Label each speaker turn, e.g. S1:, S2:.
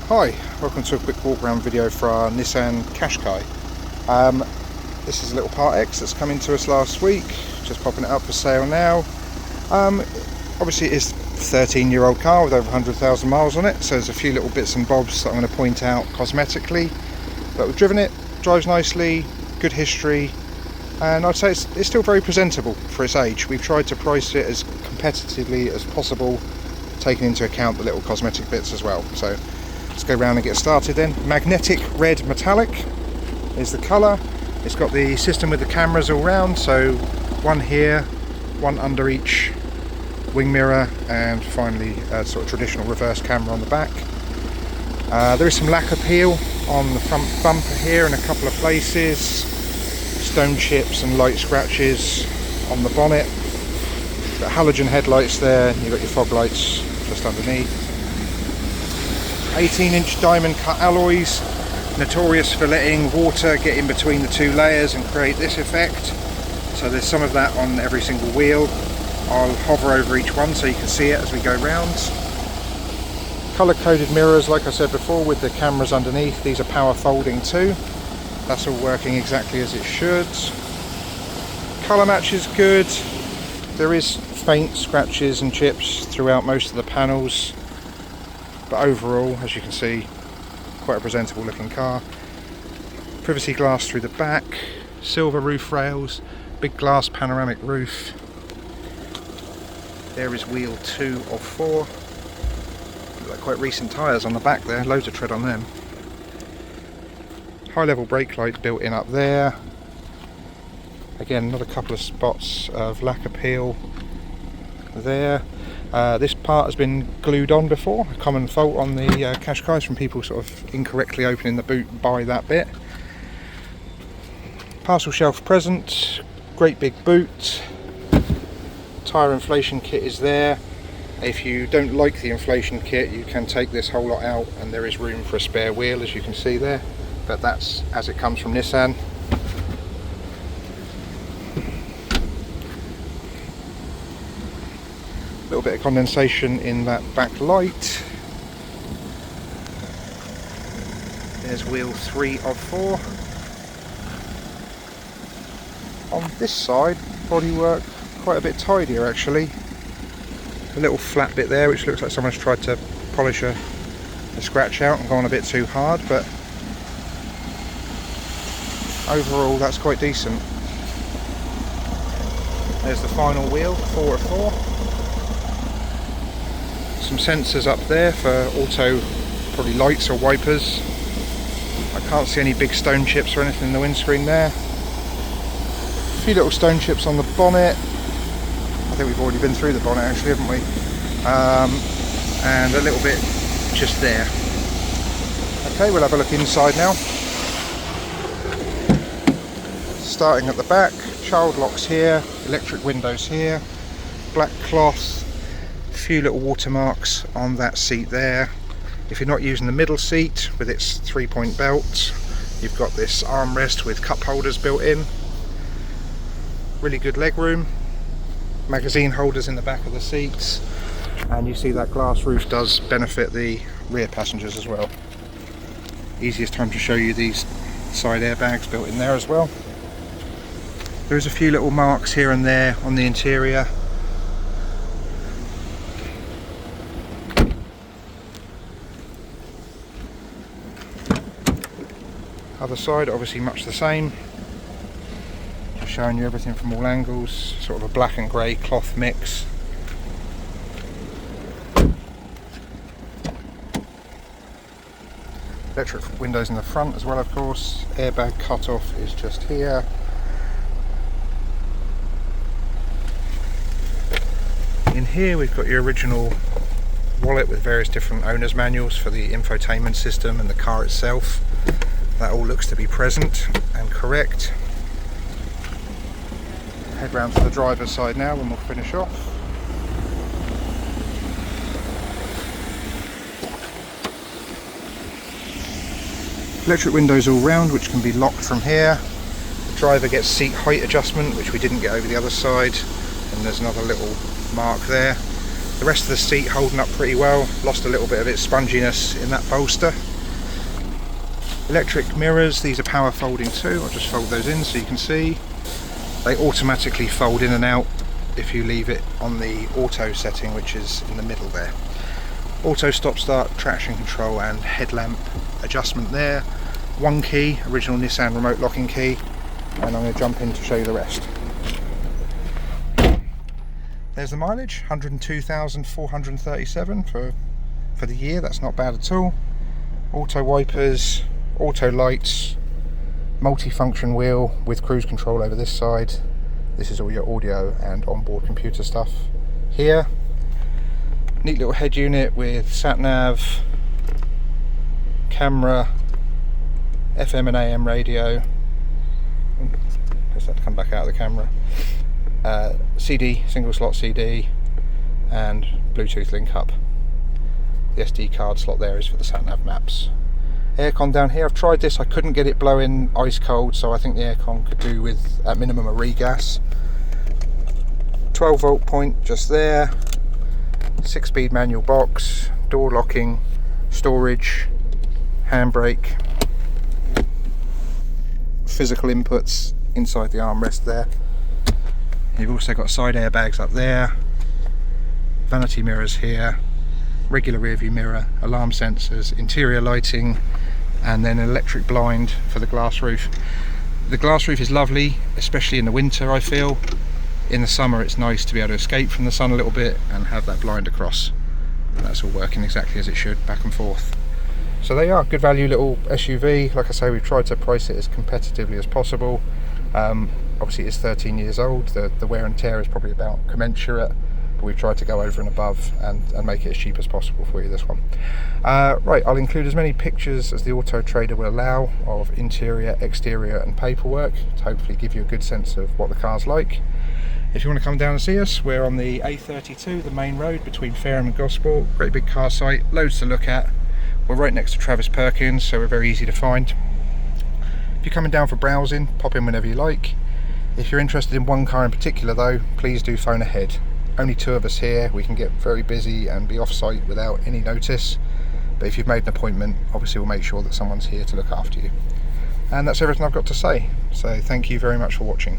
S1: Hi, welcome to a quick walk around video for our Nissan Qashqai. This is a little Part X that's come into us last week, just popping it up for sale now. Obviously it is a 13-year-old car with over 100,000 miles on it, so there's a few little bits and bobs that I'm going to point out cosmetically. But we've driven it, drives nicely, good history, and I'd say it's still very presentable for its age. We've tried to price it as competitively as possible, taking into account the little cosmetic bits as well. So let's go around and get started then. Magnetic red metallic is the colour. It's got the system with the cameras all round, so one here, one under each wing mirror, and finally a sort of traditional reverse camera on the back. There is some lacquer peel on the front bumper here in a couple of places, stone chips and light scratches on the bonnet. Got halogen headlights there, you've got your fog lights just underneath. 18-inch diamond cut alloys, notorious for letting water get in between the two layers and create this effect. So there's some of that on every single wheel. I'll hover over each one so you can see it as we go round. Colour-coded mirrors, like I said before, with the cameras underneath. These are power folding too. That's all working exactly as it should. Colour match is good. There is faint scratches and chips throughout most of the panels, but overall, as you can see, quite a presentable looking car. Privacy glass through the back, silver roof rails, big glass panoramic roof. There is wheel 2 of 4. Look like quite recent tyres on the back there, loads of tread on them. High level brake lights built in up there. Again, another couple of spots of lacquer peel there. This part has been glued on before, a common fault on the Qashqais from people sort of incorrectly opening the boot by that bit. Parcel shelf present, great big boot. Tyre inflation kit is there. If you don't like the inflation kit, you can take this whole lot out and there is room for a spare wheel, as you can see there, but that's as it comes from Nissan. A little bit of condensation in that back light. There's wheel 3 of 4. On this side, bodywork quite a bit tidier actually. A little flat bit there which looks like someone's tried to polish a scratch out and gone a bit too hard, but overall that's quite decent. There's the final wheel, 4 of 4. Some sensors up there for auto, probably lights or wipers. I can't see any big stone chips or anything in the windscreen there. A few little stone chips on the bonnet. I think we've already been through the bonnet actually, haven't we? And a little bit just there. Okay, we'll have a look inside now. Starting at the back, child locks here, electric windows here, black cloth. Few little watermarks on that seat there. If you're not using the middle seat with its 3-point belt, you've got this armrest with cup holders built in. Really good leg room. Magazine holders in the back of the seats, and you see that glass roof does benefit the rear passengers as well. Easiest time to show you these side airbags built in there as well. There's a few little marks here and there on the interior. Other side, obviously much the same. Just showing you everything from all angles, sort of a black and grey cloth mix. Electric windows in the front as well, of course. Airbag cut-off is just here. In here we've got your original wallet with various different owner's manuals for the infotainment system and the car itself. That all looks to be present and correct. Head round to the driver's side now and we'll finish off. Electric windows all round, which can be locked from here. The driver gets seat height adjustment, which we didn't get over the other side, and there's another little mark there. The rest of the seat holding up pretty well, lost a little bit of its sponginess in that bolster. Electric mirrors, these are power folding too. I'll just fold those in so you can see. They automatically fold in and out if you leave it on the auto setting, which is in the middle there. Auto stop start, traction control and headlamp adjustment there. One key, original Nissan remote locking key, and I'm going to jump in to show you the rest. There's the mileage, 102,437 for the year. That's not bad at all. Auto wipers, auto lights, multi-function wheel with cruise control over this side. This is all your audio and onboard computer stuff here. Neat little head unit with sat nav, camera, FM and AM radio. Just have to come back out of the camera. CD, single slot CD, and Bluetooth link up. The SD card slot there is for the sat nav maps. Aircon down here, I've tried this, I couldn't get it blowing ice cold, so I think the aircon could do with at minimum a regas. 12 volt point just there, 6-speed manual box, door locking, storage, handbrake, physical inputs inside the armrest there. You've also got side airbags up there, vanity mirrors here, regular rear view mirror, alarm sensors, interior lighting, and then an electric blind for the glass roof. The glass roof is lovely, especially in the winter I feel. In the summer it's nice to be able to escape from the sun a little bit and have that blind across. And that's all working exactly as it should, back and forth. So they are good value little SUV. Like I say, we've tried to price it as competitively as possible. Obviously it's 13 years old, the wear and tear is probably about commensurate, but we've tried to go over and above and make it as cheap as possible for you, this one. Right, I'll include as many pictures as the Auto Trader will allow of interior, exterior and paperwork to hopefully give you a good sense of what the car's like. If you want to come down and see us, we're on the A32, the main road between Fareham and Gosport. Great big car site, loads to look at. We're right next to Travis Perkins, so we're very easy to find. If you're coming down for browsing, pop in whenever you like. If you're interested in one car in particular though, please do phone ahead. Only 2 of us here, we can get very busy and be off site without any notice. But if you've made an appointment, obviously we'll make sure that someone's here to look after you. And that's everything I've got to say. So thank you very much for watching.